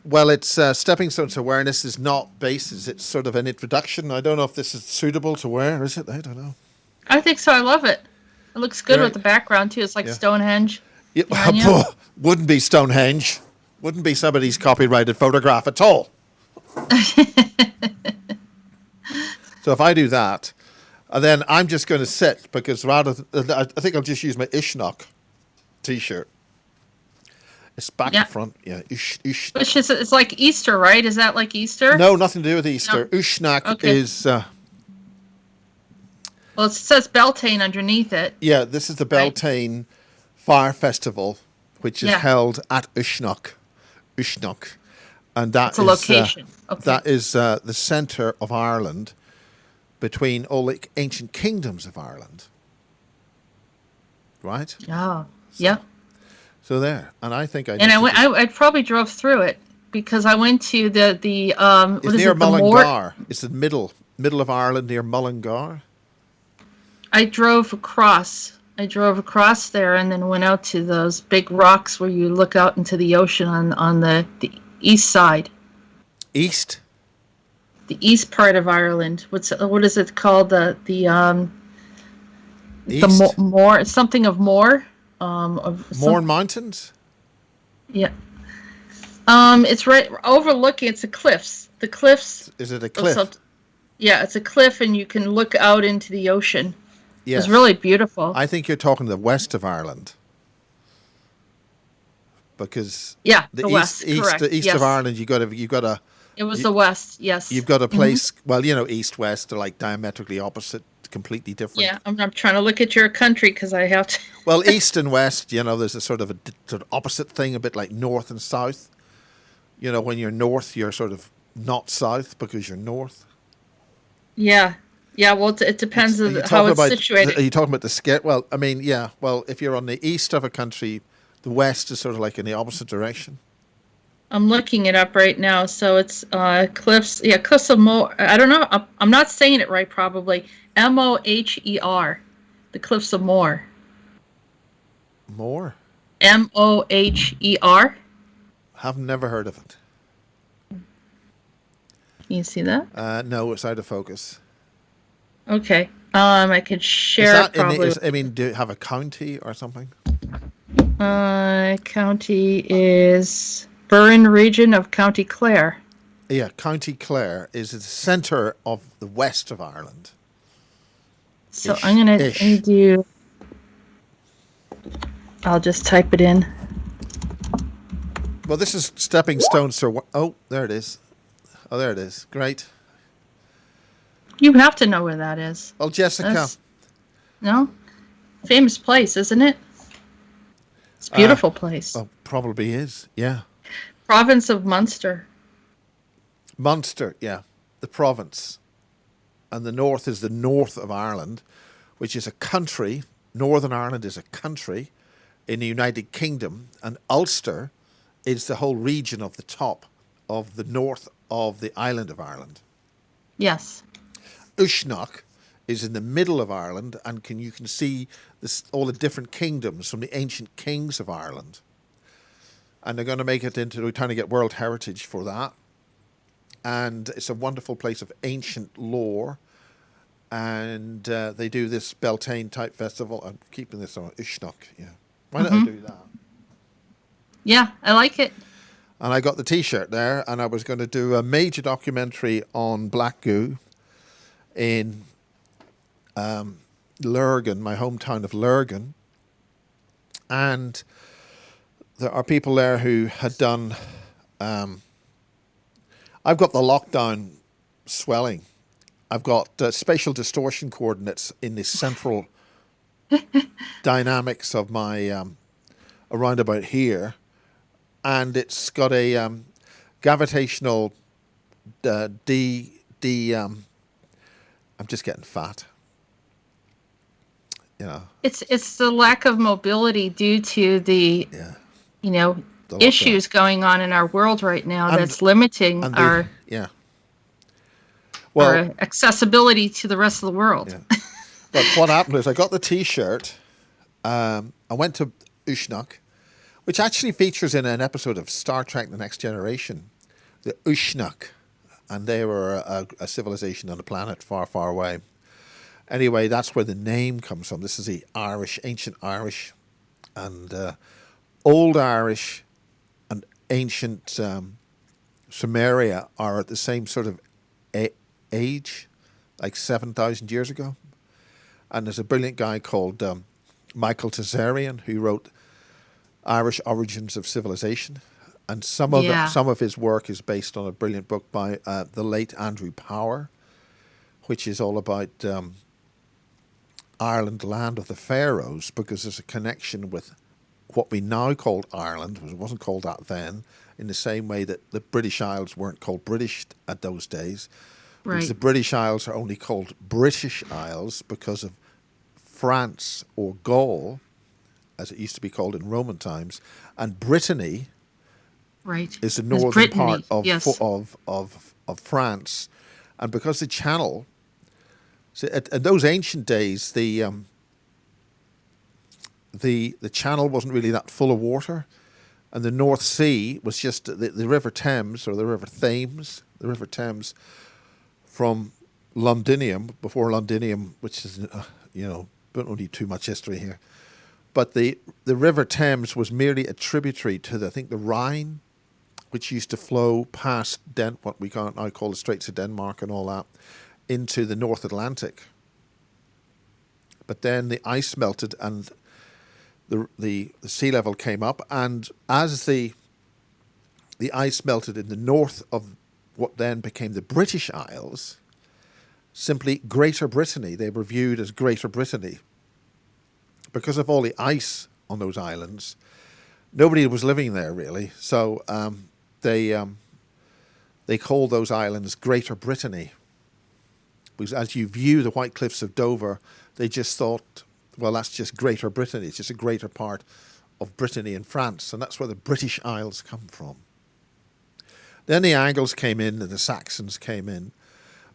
Well, it's Stepping Stones to Awareness is not bases. It's sort of an introduction. I don't know if this is suitable to wear, is it? I don't know. I think so. I love it. It looks good with Great. the background too. It's like Yeah. Stonehenge Yeah, behind you. wouldn't be Stonehenge. Wouldn't be somebody's copyrighted photograph at all. So if I do that, and then I'm just going to sit because I think I'll just use my Ishnok T-shirt. It's back Yeah. and front. Yeah, ish. Which is, it's like Easter, right? Is that like Easter? No, nothing to do with Easter. No. Ushnak Okay. is Well, it says Beltane underneath it. this is the Right. Beltane Fire Festival, which is Yeah. held at Ushnak, and that It's a is location. Okay. that is the centre of Ireland, between all the ancient kingdoms of Ireland. Right. Oh, yeah. So there, and I think I. And I probably drove through it because I went to the It's what is near it, the Moor? Mullingar. It's the middle of Ireland near Mullingar. I drove across. I drove across there and then went out to those big rocks where you look out into the ocean on the east side, East. the east part of Ireland. What is it called? East. Moor, something of Moor. Of Mourne Mountains. Yeah. It's right overlooking. It's the cliffs. The cliffs. Is it a of cliff? Yeah, it's a cliff, and you can look out into the ocean. Yes. It's really beautiful. I think you're talking the west of Ireland. Because Yeah, the the west, correct, the east yes. of Ireland, you got a It was the west. Yes. you've got a place. Well, east west are like diametrically opposite, completely different. Yeah, I'm trying to look at your country because I have to. Well, east and west, there's a sort of opposite thing, a bit like north and south. When you're north, you're sort of not south because you're north. Yeah. Yeah. Well, it depends on how it's situated. Are you talking about the scale? Well, I mean, yeah. Well, if you're on the east of a country, the west is sort of like in the opposite direction. I'm looking it up right now. So it's cliffs. Yeah, cliffs of Moher. I don't know. I'm not saying it right. Probably Moher. The cliffs of Moher. More? Moher. Have never heard of it. Can you see that? No, it's out of focus. Okay. I could share it probably. Do you have a county or something? County is Burren region of County Clare. Yeah, County Clare is the centre of the west of Ireland. So I'm gonna do. I'll just type it in. Well, this is Stepping Stones to... Oh, there it is. Oh, there it is. Great. You have to know where that is. Well, Jessica... No? Famous place, isn't it? It's a beautiful place. Oh, probably is, yeah. Province of Munster. Munster, yeah. The province. And the north is the north of Ireland, which is a country. Northern Ireland is a country in the United Kingdom. And Ulster is the whole region of the top of the north of the island of Ireland. Yes. Ushnak is in the middle of Ireland, and you can see all the different kingdoms from the ancient kings of Ireland. And they're going to make it into, we're trying to get World Heritage for that. And it's a wonderful place of ancient lore. And they do this Beltane type festival. I'm keeping this on Ushnak, yeah. Why don't I do that? Yeah, I like it. And I got the T-shirt there, and I was going to do a major documentary on black goo in Lurgan, my hometown of Lurgan. And there are people there who had done... I've got the lockdown swelling. I've got spatial distortion coordinates in the central dynamics of my around about here. And it's got a gravitational I'm just getting fat. It's the lack of mobility due to the issues going on in our world right now that's limiting our accessibility to the rest of the world. Yeah. But what happened is I got the T-shirt. I went to Ushnak, which actually features in an episode of Star Trek: The Next Generation. the Ushnak, and they were a civilization on a planet far, far away. Anyway, that's where the name comes from. This is the Irish, ancient Irish, and Old Irish and ancient Sumeria are at the same sort of age, like 7,000 years ago. And there's a brilliant guy called Michael Tazarian who wrote Irish Origins of Civilization. And some of his work is based on a brilliant book by the late Andrew Power, which is all about Ireland, the land of the pharaohs, because there's a connection with what we now call Ireland. It wasn't called that then, in the same way that the British Isles weren't called British at those days. Right. Because the British Isles are only called British Isles because of France or Gaul, as it used to be called in Roman times, and Brittany is the northern part of France. And because the Channel, so at those ancient days, the Channel wasn't really that full of water, and the North Sea was just the River Thames, or the River Thames, from Londinium, before Londinium, which is, don't need too much history here, but the River Thames was merely a tributary to the Rhine, which used to flow past what we now call the Straits of Denmark and all that, into the North Atlantic. But then the ice melted and the sea level came up, and as the ice melted in the north of what then became the British Isles, simply Greater Brittany, they were viewed as Greater Brittany. Because of all the ice on those islands, nobody was living there really, so they called those islands Greater Brittany. Because as you view the White Cliffs of Dover, they just thought, well, that's just Greater Brittany. It's just a greater part of Brittany in France, and that's where the British Isles come from. Then the Angles came in and the Saxons came in,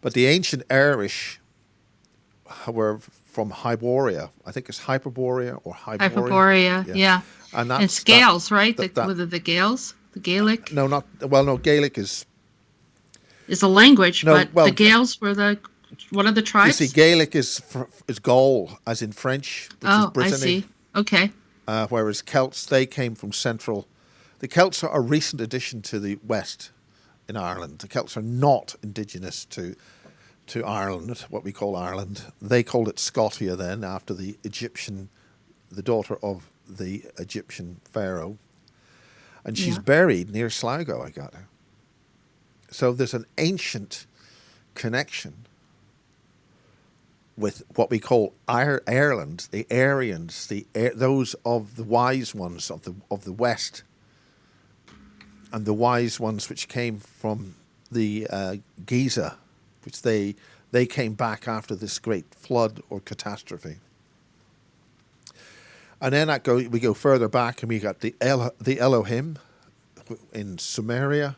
but the ancient Irish were from Hyboria. I think it's Hyperborea or Hyboria. Hyperborea, yeah. And it's Gaels, right? Whether the Gaels, the Gaelic. No, Gaelic is a language, the Gaels were one of the tribes. You see, Gaelic is Gaul, as in French, which is Brittany. I see. Okay. Whereas Celts, they came from central. The Celts are a recent addition to the West in Ireland. The Celts are not indigenous to Ireland, what we call Ireland. They called it Scotia then, after the daughter of the Egyptian pharaoh. And she's buried near Sligo, I got her. So there's an ancient connection with what we call Ireland, the Aryans, those of the wise ones of the West, and the wise ones which came from the Giza, which they came back after this great flood or catastrophe. And then we go further back, and we got the Elohim in Sumeria.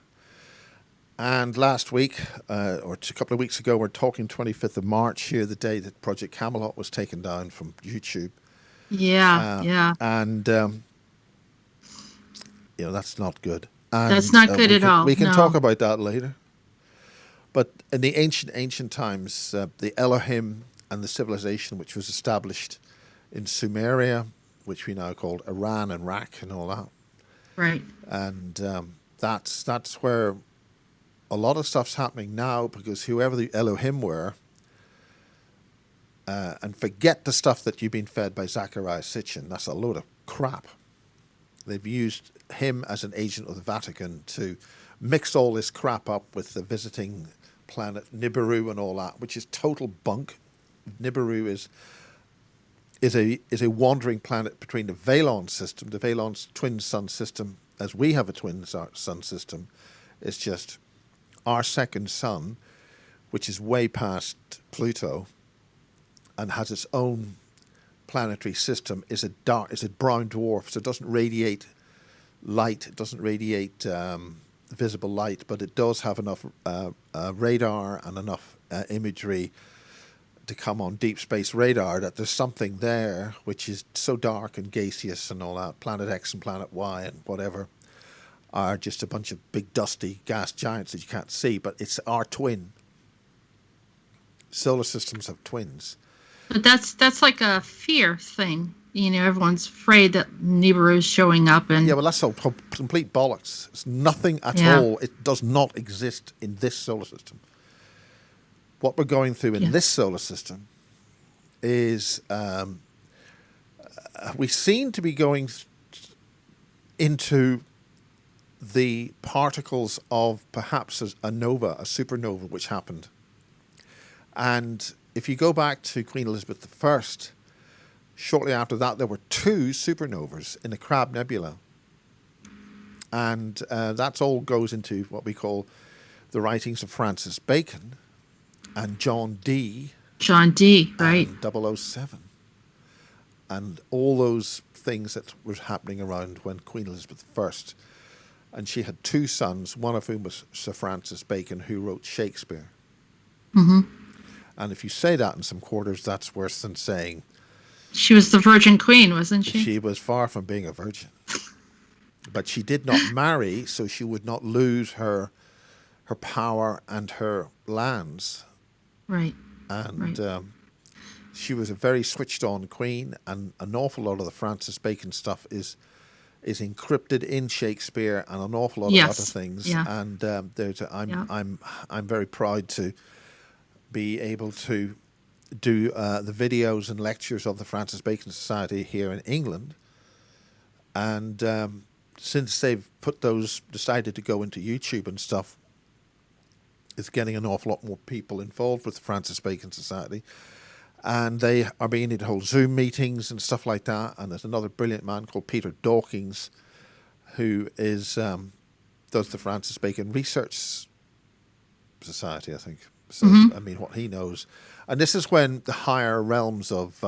And last week, or a couple of weeks ago, we're talking 25th of March here, the day that Project Camelot was taken down from YouTube. Yeah. And, that's not good. And, that's not good at all. We can talk about that later. But in the ancient times, the Elohim and the civilization which was established in Sumeria, which we now call Iran and Iraq and all that. Right. And that's where a lot of stuff's happening now, because whoever the Elohim were, and forget the stuff that you've been fed by Zachariah Sitchin, that's a load of crap. They've used him as an agent of the Vatican to mix all this crap up with the visiting planet Nibiru and all that, which is total bunk. Nibiru is a wandering planet between the Valon system, the Valon's twin sun system, as we have a twin sun system. It's just our second sun, which is way past Pluto and has its own planetary system, is a brown dwarf, so it doesn't radiate light, it doesn't radiate visible light, but it does have enough radar and enough imagery to come on deep space radar that there's something there which is so dark and gaseous and all that, Planet X and Planet Y and whatever, are just a bunch of big dusty gas giants that you can't see, but it's our twin. Solar systems have twins. But that's like a fear thing. Everyone's afraid that Nibiru is showing up, and Yeah, well, that's all complete bollocks. It's nothing at Yeah. all. It does not exist in this solar system. What we're going through in this solar system is we seem to be going into the particles of perhaps a nova, a supernova, which happened. And if you go back to Queen Elizabeth I, shortly after that, there were 2 supernovas in the Crab Nebula. And that all goes into what we call the writings of Francis Bacon and John Dee. John Dee, right? And 007. And all those things that were happening around when Queen Elizabeth I, and she had 2 sons, one of whom was Sir Francis Bacon, who wrote Shakespeare. Mm-hmm. And if you say that in some quarters, that's worse than saying She was the Virgin Queen, wasn't she? she was far from being a virgin. But she did not marry, so she would not lose her power and her lands. Right. And Right. She was a very switched-on queen, and an awful lot of the Francis Bacon stuff is encrypted in Shakespeare and an awful lot of other things. Yeah. And I'm very proud to be able to do the videos and lectures of the Francis Bacon Society here in England. And since they've put those, decided to go into YouTube and stuff, it's getting an awful lot more people involved with the Francis Bacon Society. And they are beginning to hold Zoom meetings and stuff like that. And there's another brilliant man called Peter Dawkins, who is does the Francis Bacon Research Society, I think. So, I mean, what he knows. And this is when the higher realms of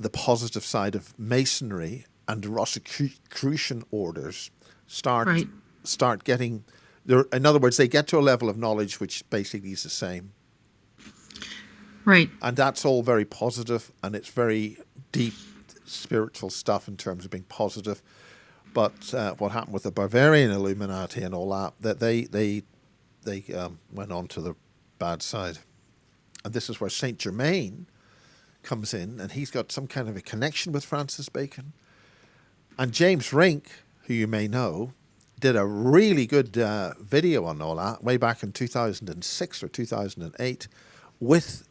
the positive side of Masonry and the Rosicrucian orders start getting... In other words, they get to a level of knowledge which basically is the same. Right. And that's all very positive, and it's very deep spiritual stuff in terms of being positive. But what happened with the Bavarian Illuminati and all that they went on to the bad side. And this is where Saint Germain comes in, and he's got some kind of a connection with Francis Bacon. And James Rink, who you may know, did a really good video on all that way back in 2006 or 2008 with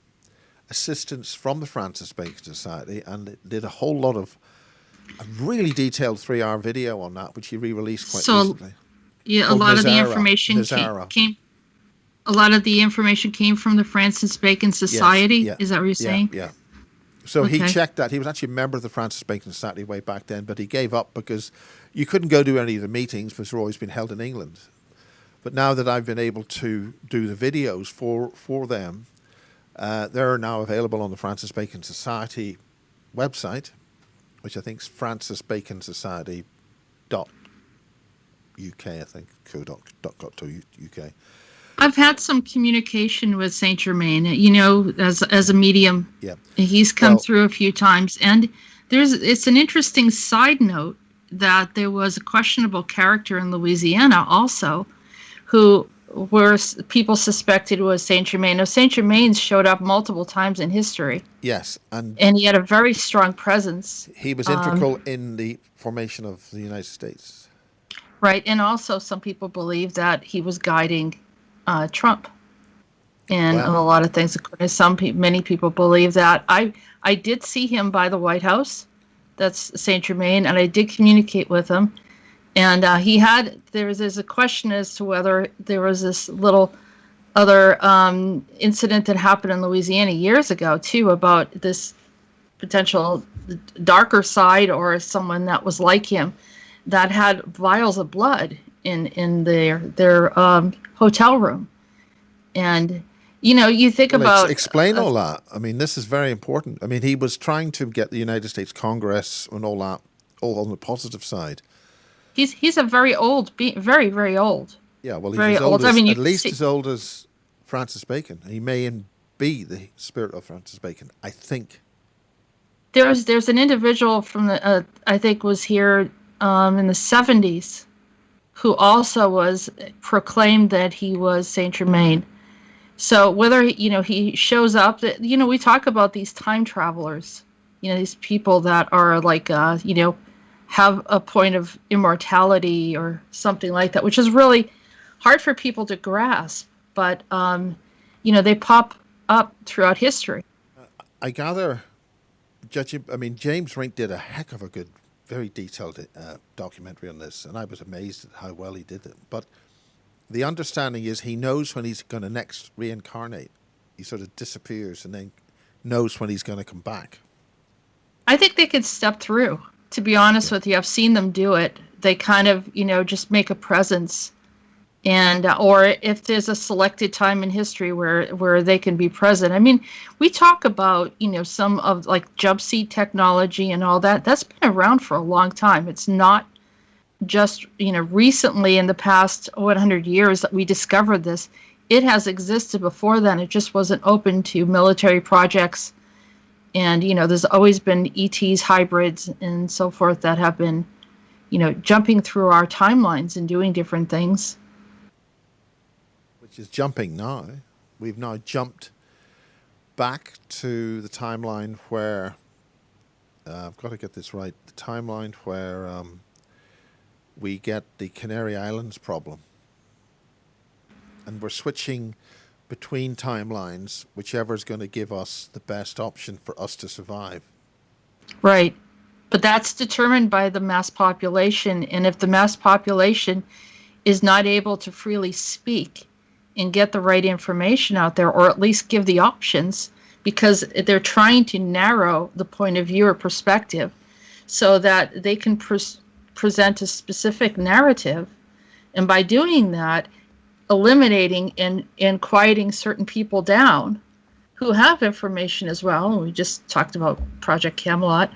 assistance from the Francis Bacon Society, and it did a whole lot of a really detailed 3-hour video on that, which he re-released quite recently. Yeah, a lot of the information came. A lot of the information came from the Francis Bacon Society. Yes, yeah, is that what you're saying? Yeah. So he checked that. He was actually a member of the Francis Bacon Society way back then, but he gave up because you couldn't go to any of the meetings because they're always been held in England. But now that I've been able to do the videos for them, they're now available on the Francis Bacon Society website, which I think is francisbaconsociety.uk, I think, co.uk. I've had some communication with Saint Germain, as a medium. Yeah. He's come through a few times, and it's an interesting side note that there was a questionable character in Louisiana also, who people suspected was Saint Germain. Now, Saint Germain showed up multiple times in history. Yes, and he had a very strong presence. He was integral in the formation of the United States. Right, and also some people believe that he was guiding Trump and a lot of things. Many people believe that. I did see him by the White House. That's Saint Germain, and I did communicate with him. And there's a question as to whether there was this little other incident that happened in Louisiana years ago too, about this potential darker side or someone that was like him that had vials of blood in their hotel room. And you think about explain all that. I mean, this is very important. I mean, he was trying to get the United States Congress and all that, all on the positive side. He's a very old, very, very old. Yeah, well, he's very as old. As, at least as old as Francis Bacon. He may be the spirit of Francis Bacon, I think. There's an individual from the I think was here in the 70s who also was proclaimed that he was Saint Germain. So whether he shows up, that we talk about these time travelers, these people that are like have a point of immortality or something like that, which is really hard for people to grasp. But they pop up throughout history. I gather, James Rink did a heck of a good, very detailed documentary on this, and I was amazed at how well he did it. But the understanding is he knows when he's going to next reincarnate. He sort of disappears and then knows when he's going to come back. I think they could step through, to be honest with you. I've seen them do it. They kind of, just make a presence. And or if there's a selected time in history where they can be present. I mean, we talk about, some of like jump seat technology and all that. That's been around for a long time. It's not just, recently in the past 100 years that we discovered this. It has existed before then. It just wasn't open to military projects. And, there's always been ETs, hybrids, and so forth that have been, jumping through our timelines and doing different things. Which is jumping now. We've now jumped back to the timeline where, I've got to get this right, the timeline where we get the Canary Islands problem. And we're switching between timelines, whichever is going to give us the best option for us to survive. Right. But that's determined by the mass population. And if the mass population is not able to freely speak and get the right information out there, or at least give the options, because they're trying to narrow the point of view or perspective so that they can present a specific narrative. And by doing that, eliminating and quieting certain people down who have information as well. And we just talked about Project Camelot.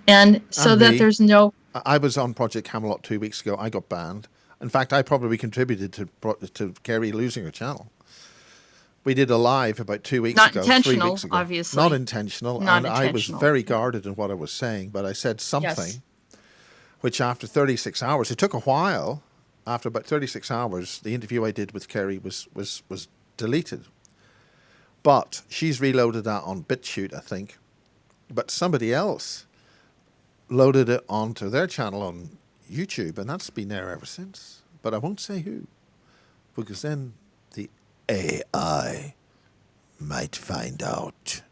And so that there's no... I was on Project Camelot 2 weeks ago. I got banned. In fact, I probably contributed to Kerry losing her channel. We did a live about 2 weeks ago, 3 weeks ago. Obviously. Not intentional. And I was very guarded in what I was saying, but I said something, which after 36 hours, it took a while. After about 36 hours, the interview I did with Kerry was deleted. But she's reloaded that on BitChute, I think. But somebody else loaded it onto their channel on YouTube, and that's been there ever since. But I won't say who, because then the AI might find out.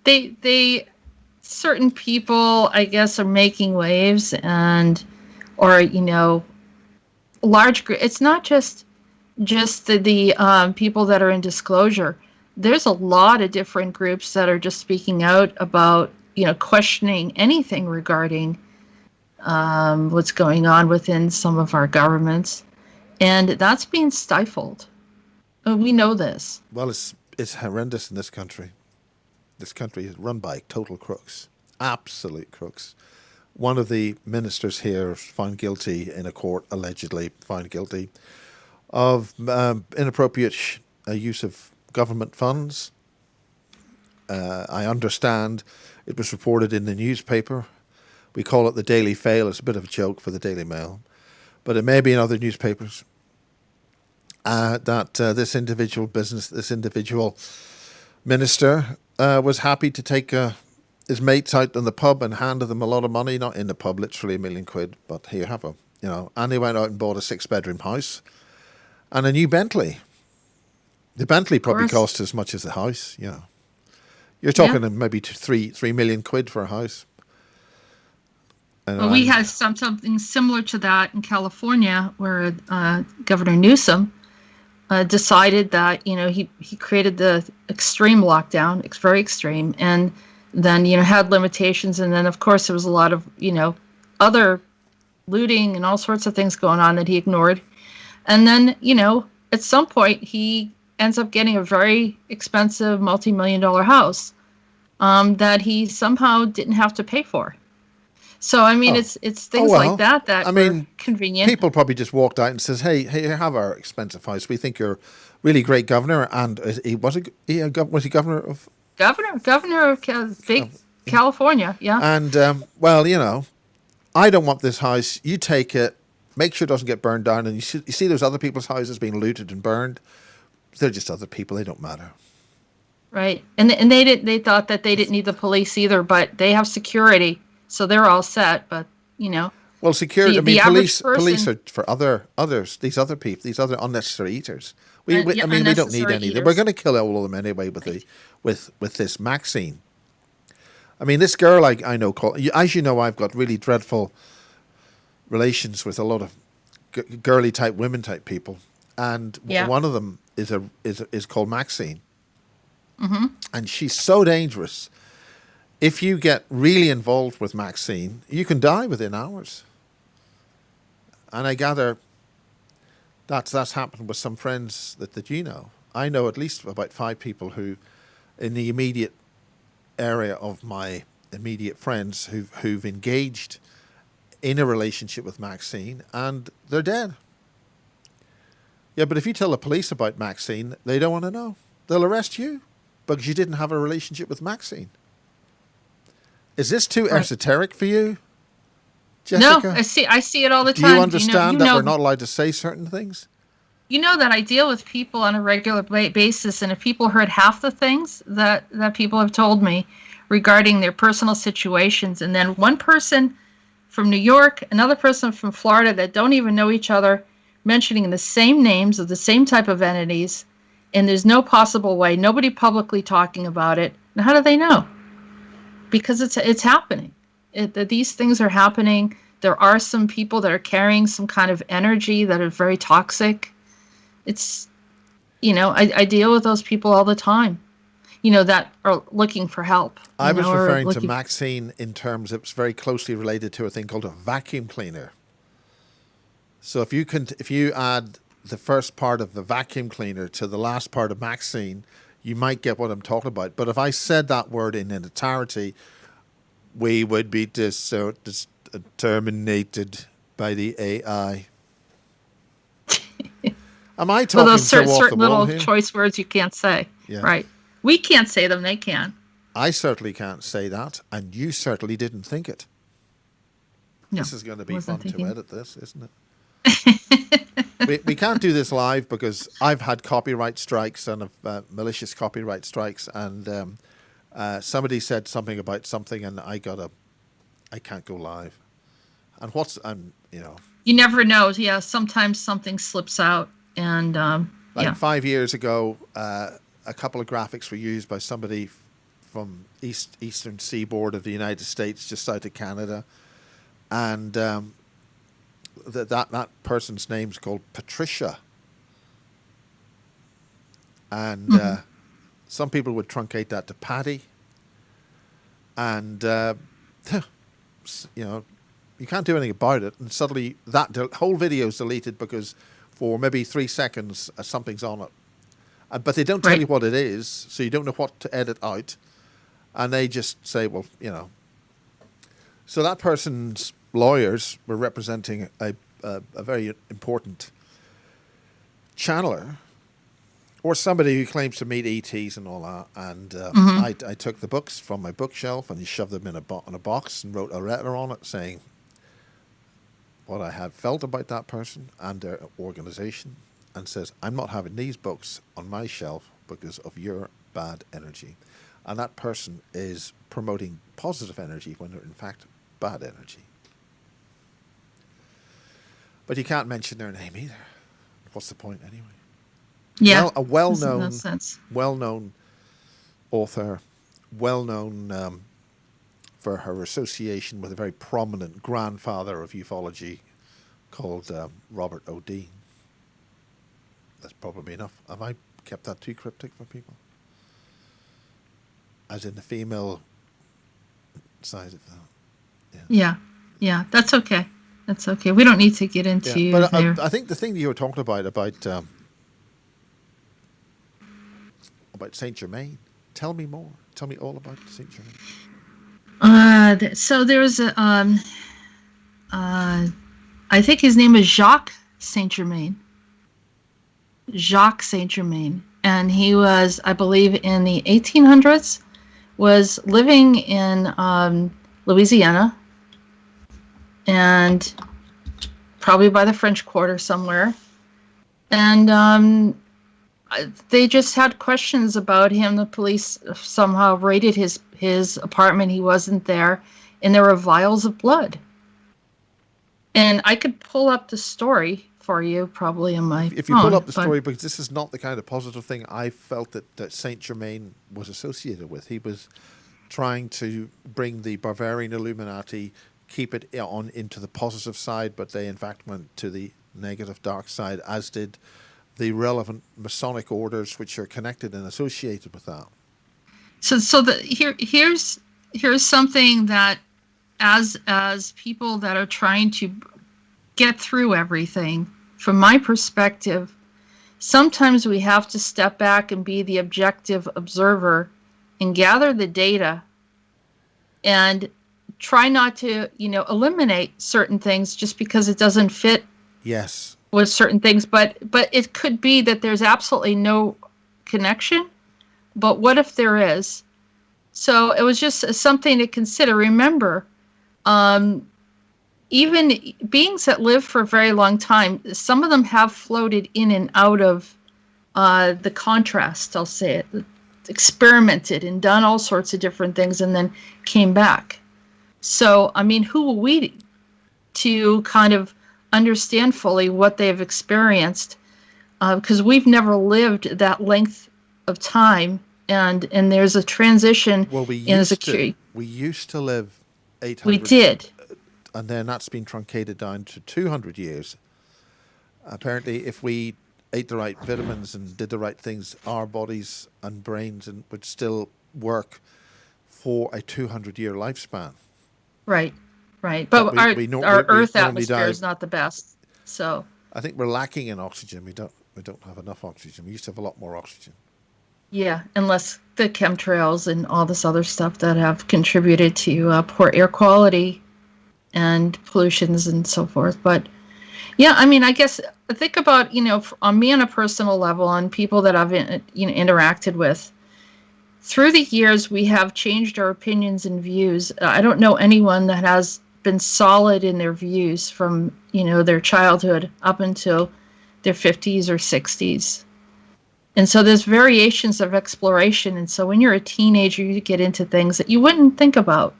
They certain people, I guess, are making waves, or large group. It's not just the people that are in disclosure. There's a lot of different groups that are just speaking out about questioning anything regarding what's going on within some of our governments, and that's being stifled. We know this. Well, it's horrendous in this country. This country is run by total crooks, absolute crooks. One of the ministers here found guilty in a court, allegedly found guilty of inappropriate use of government funds. I understand it was reported in the newspaper. We call it the Daily Fail. It's a bit of a joke for the Daily Mail. But it may be in other newspapers that this individual minister was happy to take his mates out in the pub and handed them a lot of money, not in the pub, literally £1 million, but here you have them, and he went out and bought a 6-bedroom house and a new Bentley. The Bentley probably cost as much as the house, You're talking maybe £3 million for a house. Well, we had something similar to that in California, where Governor Newsom decided that he created the extreme lockdown. It's very extreme, and then had limitations, and then of course there was a lot of other looting and all sorts of things going on that he ignored, and then at some point he ends up getting a very expensive multi-million-dollar house that he somehow didn't have to pay for. So I mean, it's things like that are convenient. People probably just walked out and says, "Hey, have our expensive house. We think you're a really great governor." And was he governor of? Governor of California, yeah. And I don't want this house. You take it. Make sure it doesn't get burned down. And you see those other people's houses being looted and burned. They're just other people. They don't matter. Right. And they thought that they didn't need the police either, but they have security, so they're all set. But well, security. the police person, are for others. These other people, these other unnecessary eaters. We don't need unnecessary any. eaters. We're going to kill all of them anyway with this Maxine. I mean, this girl I know as you know, I've got really dreadful relations with a lot of girly type women type people, and one of them is called Maxine. Mm-hmm. And she's so dangerous. If you get really involved with Maxine, you can die within hours. And I gather that's happened with some friends that you know. I know at least about 5 people who, in the immediate area of my immediate friends, who've engaged in a relationship with Maxine, and they're dead. Yeah, but if you tell the police about Maxine, they don't want to know. They'll arrest you because you didn't have a relationship with Maxine. Is this too esoteric for you, Jessica? No, I see it all the time. Do you understand that we're not allowed to say certain things? You know that I deal with people on a regular basis, and if people heard half the things that people have told me regarding their personal situations, and then one person from New York, another person from Florida that don't even know each other, mentioning the same names of the same type of entities, and there's no possible way, nobody publicly talking about it. Now, how do they know? Because it's happening. These things are happening. There are some people that are carrying some kind of energy that are very toxic. It's, I deal with those people all the time, that are looking for help. I was referring to Maxine in terms it's very closely related to a thing called a vacuum cleaner. So if you add the first part of the vacuum cleaner to the last part of Maxine, you might get what I'm talking about. But if I said that word in entirety, we would be terminated by the AI. Am I talking those so off the certain wall little here? choice words you can't say. Yeah. Right. We can't say them, they can. I certainly can't say that, and you certainly didn't think it. No, this is going to be fun thinking. to edit this, isn't it? we can't do this live because I've had copyright strikes and malicious copyright strikes, and somebody said something about something, and I can't go live. And you never know. Yeah, sometimes something slips out, and 5 years ago, a couple of graphics were used by somebody from eastern seaboard of the United States, just south of Canada, and that person's name's called Patricia, and some people would truncate that to Patty, and you can't do anything about it, and suddenly that whole video is deleted because for maybe 3 seconds something's on it, but they don't tell you what it is, so you don't know what to edit out, and they just say, well, so that person's lawyers were representing a very important channeler or somebody who claims to meet ETs and all that, and I took the books from my bookshelf and shoved them in a box and wrote a letter on it saying what I had felt about that person and their organization, and says, I'm not having these books on my shelf because of your bad energy. And that person is promoting positive energy when they're in fact bad energy. But you can't mention their name either. What's the point anyway? Yeah. Well, a well-known author, well-known for her association with a very prominent grandfather of ufology called Robert O. Dean. That's probably enough. Have I kept that too cryptic for people? As in the female side of that. Yeah. That's okay. That's okay. We don't need to get into but there. I think the thing that you were talking about Saint Germain. Tell me more. Tell me all about Saint Germain. So there's I think his name is Jacques Saint Germain. Jacques Saint Germain, and he was, I believe, in the 1800s, was living in Louisiana, and probably by the French Quarter somewhere. And they just had questions about him. The police somehow raided his apartment. He wasn't there, and there were vials of blood. And I could pull up the story for you, probably on my If you phone, pull up the story, because this is not the kind of positive thing I felt that Saint Germain was associated with. He was trying to bring the Bavarian Illuminati, keep it on into the positive side, but they in fact went to the negative dark side, as did the relevant Masonic orders which are connected and associated with that. Here's something that as people that are trying to get through everything, from my perspective, sometimes we have to step back and be the objective observer and gather the data and try not to, eliminate certain things just because it doesn't fit with certain things. But it could be that there's absolutely no connection. But what if there is? So it was just something to consider. Remember, even beings that live for a very long time, some of them have floated in and out of the contrast, I'll say it, experimented and done all sorts of different things and then came back. So, who are we to kind of understand fully what they've experienced? Because we've never lived that length of time, and there's a transition. Well, we used to live 800. We did. And then that's been truncated down to 200 years. Apparently, if we ate the right vitamins and did the right things, our bodies and brains would still work for a 200-year lifespan. Right. But our Earth atmosphere is not the best. So I think we're lacking in oxygen. We don't have enough oxygen. We used to have a lot more oxygen. Yeah, unless the chemtrails and all this other stuff that have contributed to poor air quality and pollutions and so forth. But yeah, I guess think about, on me on a personal level, on people that I've interacted with. Through the years, we have changed our opinions and views. I don't know anyone that has been solid in their views from, their childhood up until their 50s or 60s. And so there's variations of exploration. And so when you're a teenager, you get into things that you wouldn't think about.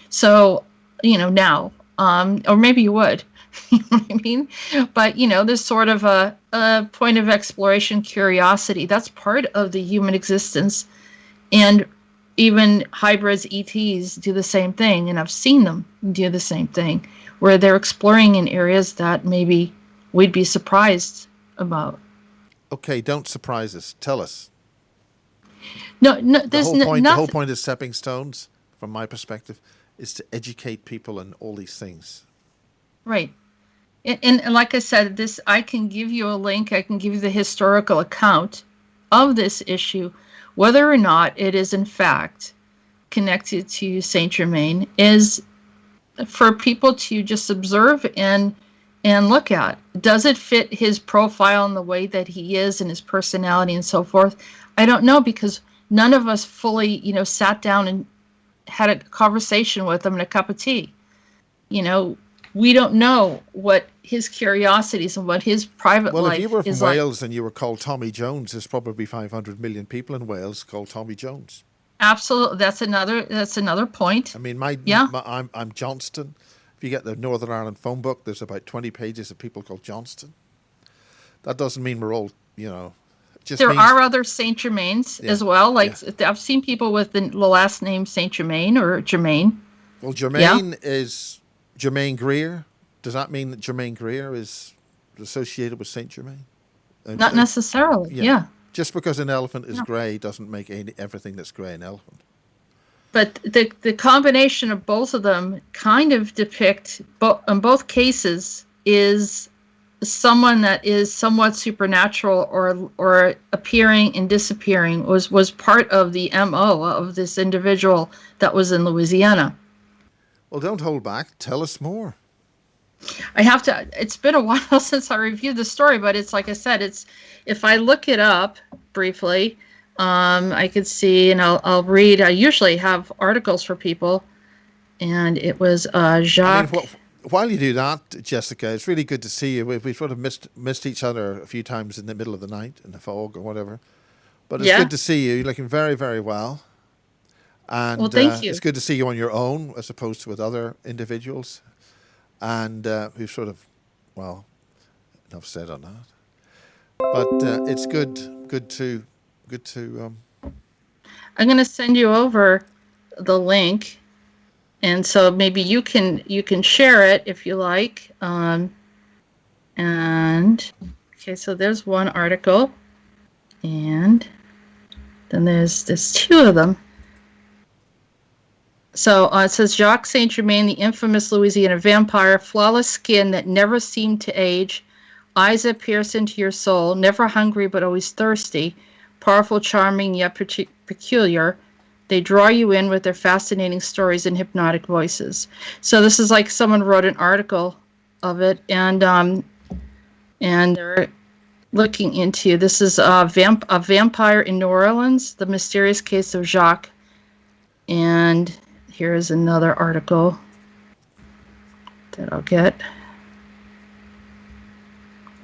So, now, or maybe you would, you know what I mean? But, there's sort of a point of exploration, curiosity. That's part of the human existence. And even hybrids, ETs, do the same thing. And I've seen them do the same thing, where they're exploring in areas that maybe we'd be surprised about. Okay, don't surprise us. Tell us. No, there's nothing. The whole point of Stepping Stones, from my perspective, is to educate people on all these things. Right. And like I said, I can give you a link. I can give you the historical account of this issue. Whether or not it is in fact connected to Saint Germain is for people to just observe and look at. Does it fit his profile and the way that he is and his personality and so forth? I don't know, because none of us fully, sat down and had a conversation with him and a cup of tea. We don't know what his curiosities and what his private life is like. Well, if you were from Wales and you were called Tommy Jones, there's probably 500 million people in Wales called Tommy Jones. Absolutely. That's another point. I'm Johnston. If you get the Northern Ireland phone book, there's about 20 pages of people called Johnston. That doesn't mean we're all, There are other Saint Germains as well. I've seen people with the last name Saint Germain or Germain. Well, Germain is Germain Greer. Does that mean that Germain Greer is associated with Saint Germain? Not necessarily. Yeah. Just because an elephant is grey doesn't make everything that's grey an elephant. But the combination of both of them kind of depict, in both cases, is someone that is somewhat supernatural or appearing and disappearing was part of the MO of this individual that was in Louisiana. Well, don't hold back. Tell us more. I have to. It's been a while since I reviewed the story, but it's like I said. If I look it up briefly, I could see, and I'll read. I usually have articles for people, and it was Jacques. while you do that, Jessica, it's really good to see you. We've sort of missed each other a few times in the middle of the night, in the fog or whatever. But it's Yeah. good to see you. You're looking very, very well. Well, And thank you. it's good to see you on your own as opposed to with other individuals. And who sort of, well, enough said on that. But it's good to. I'm going to send you over the link, and so maybe you can share it if you like. And okay, so there's one article, and then there's two of them. So it says Jacques Saint Germain, the infamous Louisiana vampire, flawless skin that never seemed to age, eyes that pierce into your soul, never hungry but always thirsty, powerful, charming, yet peculiar. They draw you in with their fascinating stories and hypnotic voices. So this is like someone wrote an article of it, and they're looking into, this is a vampire in New Orleans, the mysterious case of Jacques. And here's another article that I'll get.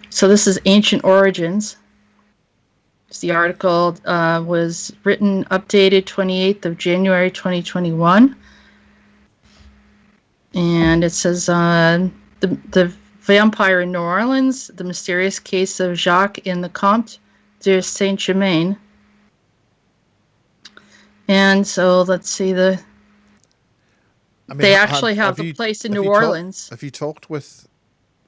So this is Ancient Origins. The article was written, updated 28th of January 2021. And it says, the vampire in New Orleans, the mysterious case of Jacques in the Comte de Saint-Germain. And so let's see, they actually have a place in New Orleans. Have you talked with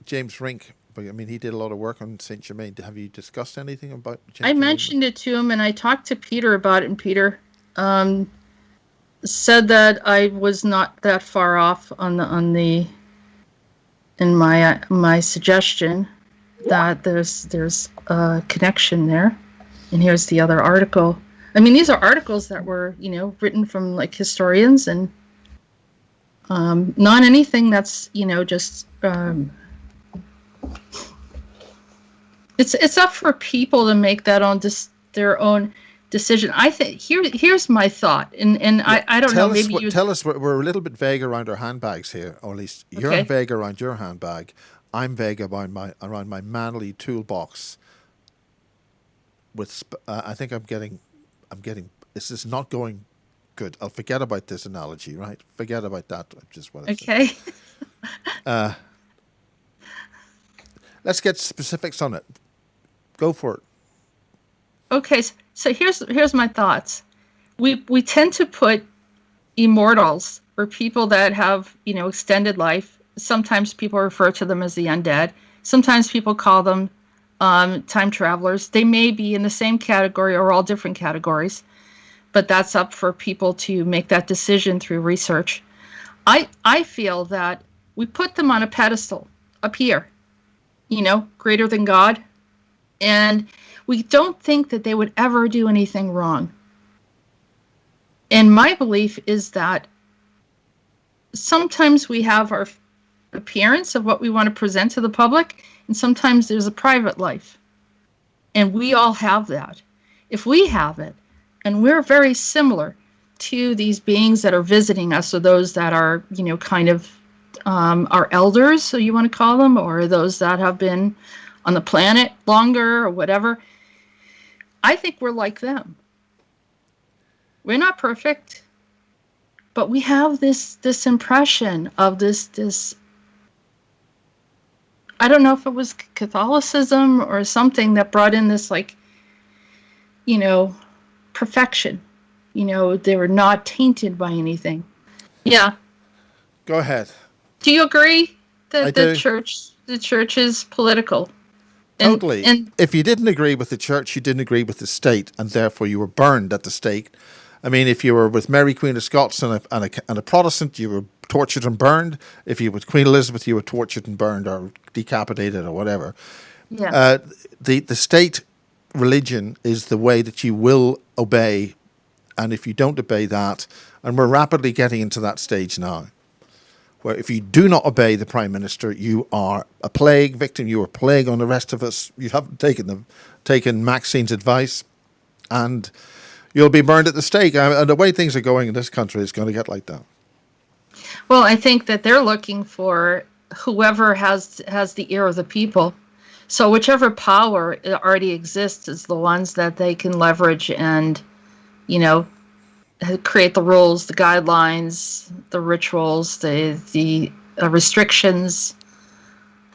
James Rink? I mean, he did a lot of work on Saint Germain. Have you discussed anything about James I mentioned it to him, and I talked to Peter about it, and Peter said that I was not that far off in my suggestion, that there's a connection there. And here's the other article. I mean, these are articles that were, written from like historians, and not anything that's, just it's up for people to make that their own decision. I think here's my thought, and yeah, I don't know. Maybe tell us. We're a little bit vague around our handbags here, or at least you're vague around your handbag. I'm vague around my manly toolbox. With I think I'm getting. This is not going good. I'll forget about this analogy. Right? Forget about that. Just what I said. Let's get specifics on it. Go for it. Okay, so here's my thoughts. We tend to put immortals, or people that have extended life. Sometimes people refer to them as the undead. Sometimes people call them time travelers. They may be in the same category or all different categories, but that's up for people to make that decision through research. I feel that we put them on a pedestal up here, greater than God, and we don't think that they would ever do anything wrong. And my belief is that sometimes we have our appearance of what we want to present to the public, and sometimes there's a private life. And we all have that. If we have it, and we're very similar to these beings that are visiting us, or those that are, kind of our elders, so you want to call them, or those that have been on the planet longer or whatever, I think we're like them. We're not perfect, but we have this impression of this I don't know if it was Catholicism or something that brought in this, perfection. They were not tainted by anything. Yeah. Go ahead. Do you agree that the church is political? Totally. And if you didn't agree with the church, you didn't agree with the state, and therefore you were burned at the stake. I mean, if you were with Mary, Queen of Scots, and a Protestant, you were tortured and burned. If you were with Queen Elizabeth, you were tortured and burned, or decapitated, or whatever. Yeah. The state religion is the way that you will obey, and if you don't obey that, and we're rapidly getting into that stage now, where if you do not obey the Prime Minister, you are a plague victim. You are a plague on the rest of us. You haven't taken Maxine's advice, and you'll be burned at the stake. And the way things are going in this country is going to get like that. Well, I think that they're looking for whoever has the ear of the people. So whichever power already exists is the ones that they can leverage and, you know, create the rules, the guidelines, the rituals, the restrictions,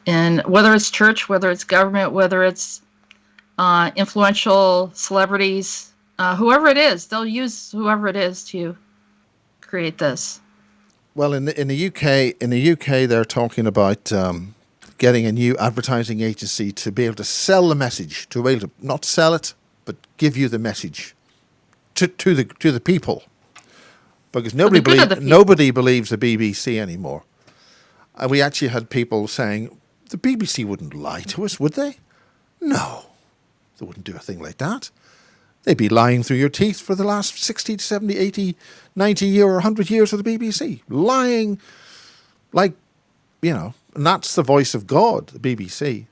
and whether it's church, whether it's government, whether it's influential celebrities, whoever it is, they'll use whoever it is to create this. Well, in the UK, they're talking about getting a new advertising agency to be able to sell the message, to be able to not sell it, but give you the message to the people, because nobody believes the BBC anymore. And we actually had people saying the BBC wouldn't lie to us, would they? No, they wouldn't do a thing like that. They'd be lying through your teeth for the last 60, 70, 80, 90 year or 100 years of the BBC. Lying like, and that's the voice of God, the BBC.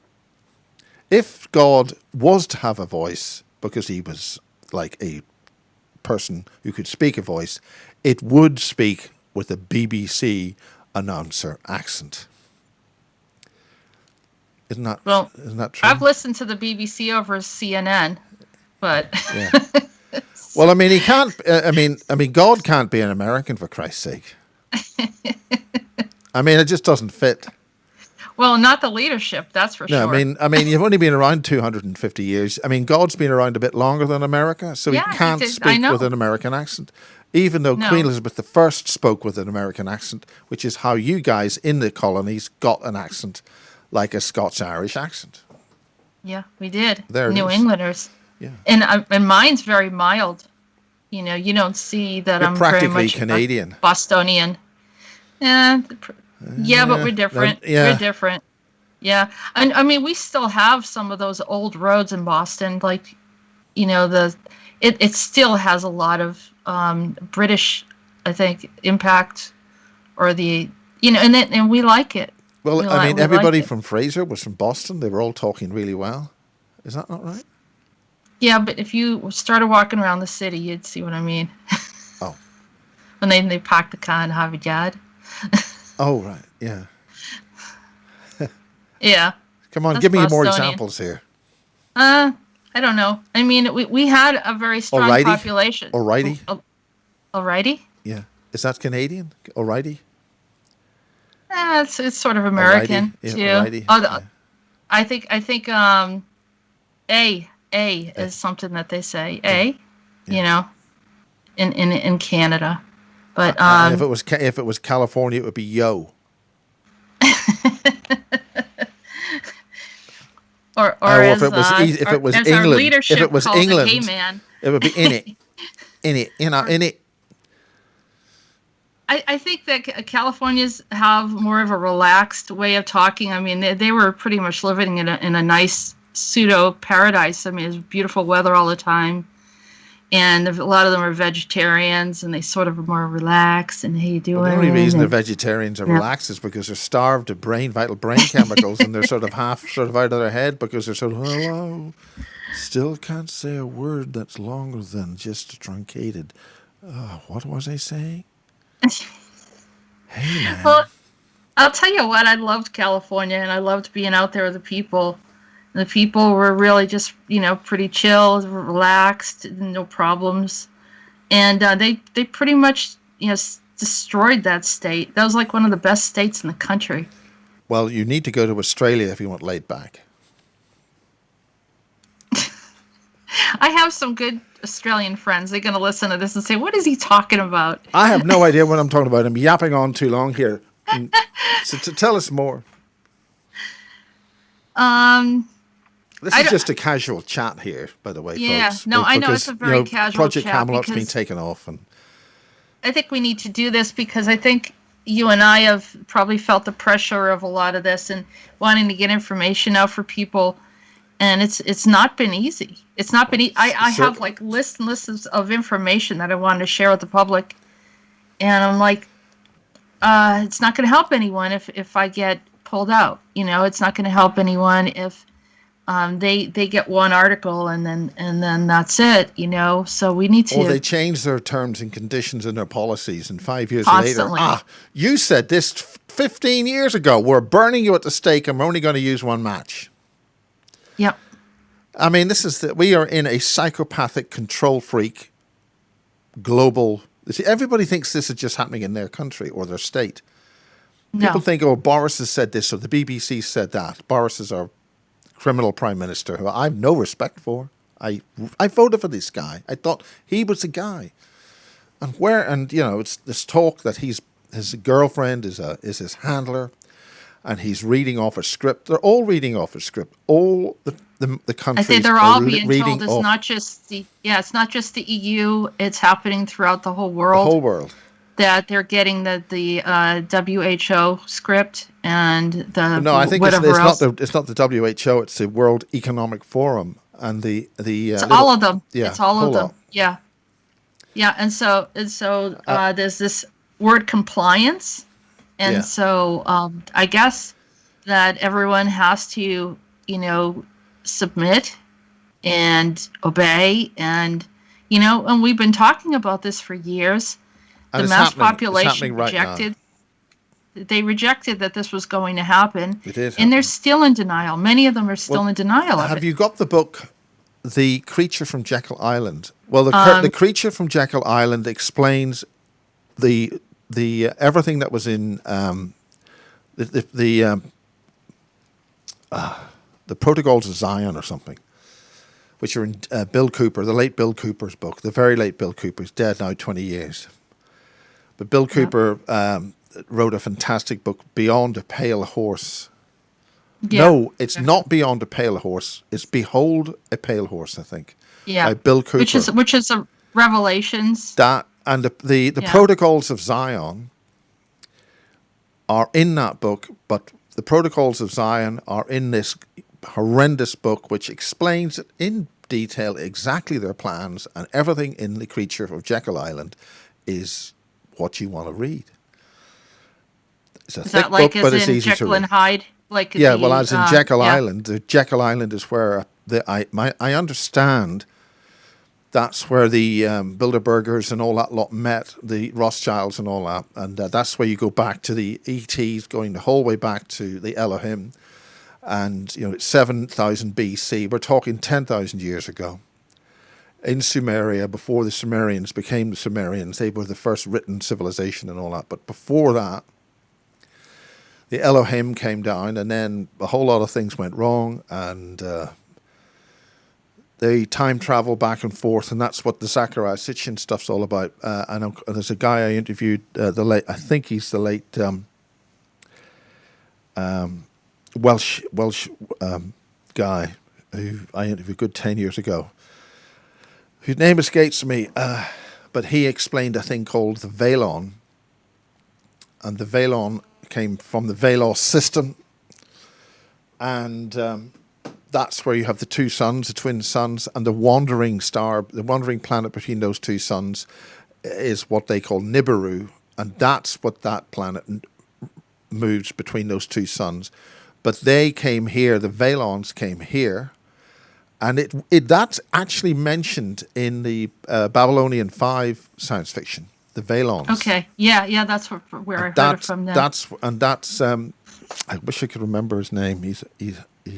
If God was to have a voice, because he was like a person who could speak a voice, it would speak with a BBC announcer accent. Isn't that true? I've listened to the BBC over CNN, but yeah. Well, I mean, he can't. I mean, God can't be an American, for Christ's sake. I mean, it just doesn't fit. Well, not the leadership, that's for sure. No, I mean, you've only been around 250 years. I mean, God's been around a bit longer than America, so he can't speak with an American accent. Even though Queen Elizabeth I spoke with an American accent, which is how you guys in the colonies got an accent like a Scots-Irish accent. Yeah, we did. There New Englanders. Yeah. And mine's very mild. You don't see that. You're I'm practically very much Canadian. Bostonian. Yeah, but we're different. We're different. Yeah. And I mean, we still have some of those old roads in Boston, like, it still has a lot of British, I think, impact, or and we like it. Well, I mean, everybody from Fraser was from Boston. They were all talking really well. Is that not right? Yeah, but if you started walking around the city, you'd see what I mean. Oh. When they park the car in Harvard Yard. Oh, right. Yeah. Yeah. Come on, give me more examples here. I don't know. I mean, we had a very strong population. Alrighty. Alrighty? Yeah. Is that Canadian? Alrighty? It's sort of American too. Alrighty. Yeah. I think A is something that they say. In Canada. But if it was California, it would be yo. or if it was England, it would be in it. I think that Californians have more of a relaxed way of talking. I mean, they were pretty much living in a nice pseudo paradise. I mean, it's beautiful weather all the time, and a lot of them are vegetarians, and they sort of are more relaxed. And how you doing? Well, the only reason the vegetarians are relaxed is because they're starved of vital brain chemicals, and they're sort of out of their head because they're sort of hello. Still can't say a word that's longer than just truncated. What was I saying? Hey, man. Well, I'll tell you what, I loved California, and I loved being out there with the people. And the people were really just, pretty chill, relaxed, no problems. And they pretty much, destroyed that state. That was like one of the best states in the country. Well, you need to go to Australia if you want laid back. I have some good Australian friends. They're going to listen to this and say, what is he talking about? I have no idea what I'm talking about. I'm yapping on too long here. So tell us more. This is just a casual chat here, by the way, folks. No, I know it's a very casual Project chat. Camelot's been taken off. And I think we need to do this because I think you and I have probably felt the pressure of a lot of this and wanting to get information out for people. And it's not been easy. It's not been I have like lists and lists of information that I wanted to share with the public. And I'm like, it's not going to help anyone if I get pulled out. It's not going to help anyone if they get one article and then that's it. So we need to. Or they change their terms and conditions and their policies, and 5 years constantly. later, you said this 15 years ago. We're burning you at the stake and we're only going to use one match. Yep. I mean, we are in a psychopathic control freak global. See, everybody thinks this is just happening in their country or their state. No. People think, oh, Boris has said this or the BBC said that. Boris is our criminal prime minister who I have no respect for. I voted for this guy. I thought he was the guy. And it's this talk that his girlfriend is his handler, and he's reading off a script. They're all reading off a script. All the countries. I think they're all being reading told it's not just the EU. It's happening throughout the whole world. The whole world. That they're getting the WHO script and the no, I think whatever else. It's not the WHO. It's the World Economic Forum and the. It's all of them. Yeah, it's all of them. Lot. Yeah, yeah, and so there's this word compliance, and so I guess that everyone has to submit and obey, and and we've been talking about this for years. And the mass population right rejected. Now. They rejected that this was going to happen. It is, and they're still in denial. Many of them are still in denial of it. Have you got the book, The Creature from Jekyll Island? Well, the Creature from Jekyll Island explains the everything that was in the Protocols of Zion or something, which are in Bill Cooper, the late Bill Cooper's book, the very late Bill Cooper. He's dead now 20 years. But Bill Cooper wrote a fantastic book, Beyond a Pale Horse. Yeah. No, it's not Beyond a Pale Horse. It's Behold a Pale Horse, I think. Yeah. By Bill Cooper. Which is a Revelations. That and the Protocols of Zion are in that book, but the Protocols of Zion are in this horrendous book which explains in detail exactly their plans, and everything in The Creature of Jekyll Island is what you want to read. It's a thick book, but it's easy to read. Jekyll and Hyde? As in Jekyll Island. The Jekyll Island is where I understand that's where the Bilderbergers and all that lot met, the Rothschilds and all that, and that's where you go back to the ETs, going the whole way back to the Elohim, and it's 7,000 BC. We're talking 10,000 years ago. In Sumeria, before the Sumerians became the Sumerians, they were the first written civilization and all that. But before that, the Elohim came down, and then a whole lot of things went wrong, and they time travel back and forth, and that's what the Zachariah Sitchin stuff's all about. And there's a guy I interviewed, I think he's the late Welsh guy who I interviewed a good 10 years ago, whose name escapes me, but he explained a thing called the Velon, and the Velon came from the Velos system, and that's where you have the two suns, the twin suns, and the wandering star, the wandering planet between those two suns is what they call Nibiru, and that's what that planet moves between those two suns. But they came here, the Velons came here, and that's actually mentioned in the Babylonian 5 science fiction, the Velons. Okay, yeah, that's where I heard it from now. That's I wish I could remember his name. He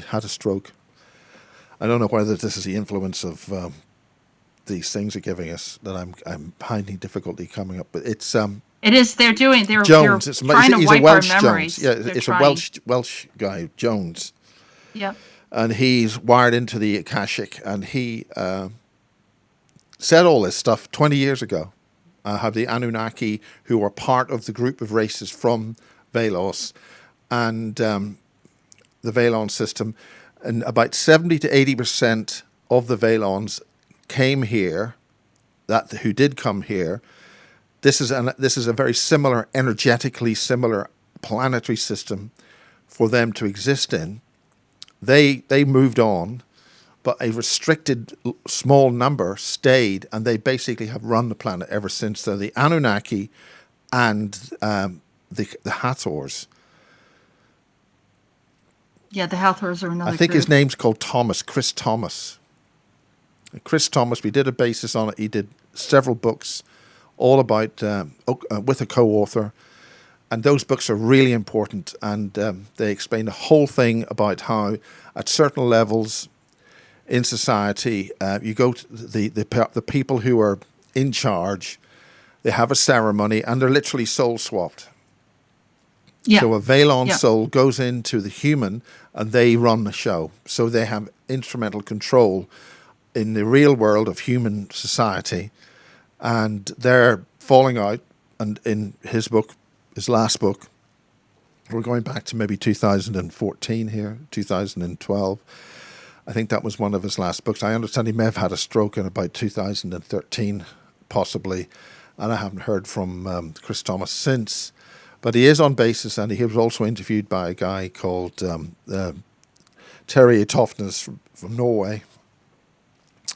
had a stroke. I don't know whether this is the influence of these things are giving us that I'm finding difficulty coming up. But it's it is. They're Jones. They're trying to wipe our memories. Jones. Yeah, it's a Welsh guy, Jones. Yeah. And he's wired into the Akashic, and he said all this stuff 20 years ago. Have the Anunnaki, who are part of the group of races from Velos and the Velon system, and about 70 to 80% of the Velons came here, who did come here. This is a very similar, energetically similar planetary system for them to exist in. They moved on, but a restricted small number stayed, and they basically have run the planet ever since. They're the Anunnaki and the Hathors. Yeah, the Hathors are another I think group. His name's called Thomas, Chris Thomas. Chris Thomas, we did a basis on it. He did several books all about, with a co-author, And those books are really important, and they explain the whole thing about how, at certain levels in society, you go to the people who are in charge. They have a ceremony, and they're literally soul swapped. Yeah. So a Valon Yeah. soul goes into the human, and they run the show. So they have instrumental control in the real world of human society, and they're falling out. And in his book, his last book, we're going back to maybe 2014 here, 2012. I think that was one of his last books. I understand he may have had a stroke in about 2013, possibly, and I haven't heard from Chris Thomas since. But he is on basis, and he was also interviewed by a guy called Terje Toftnes from Norway.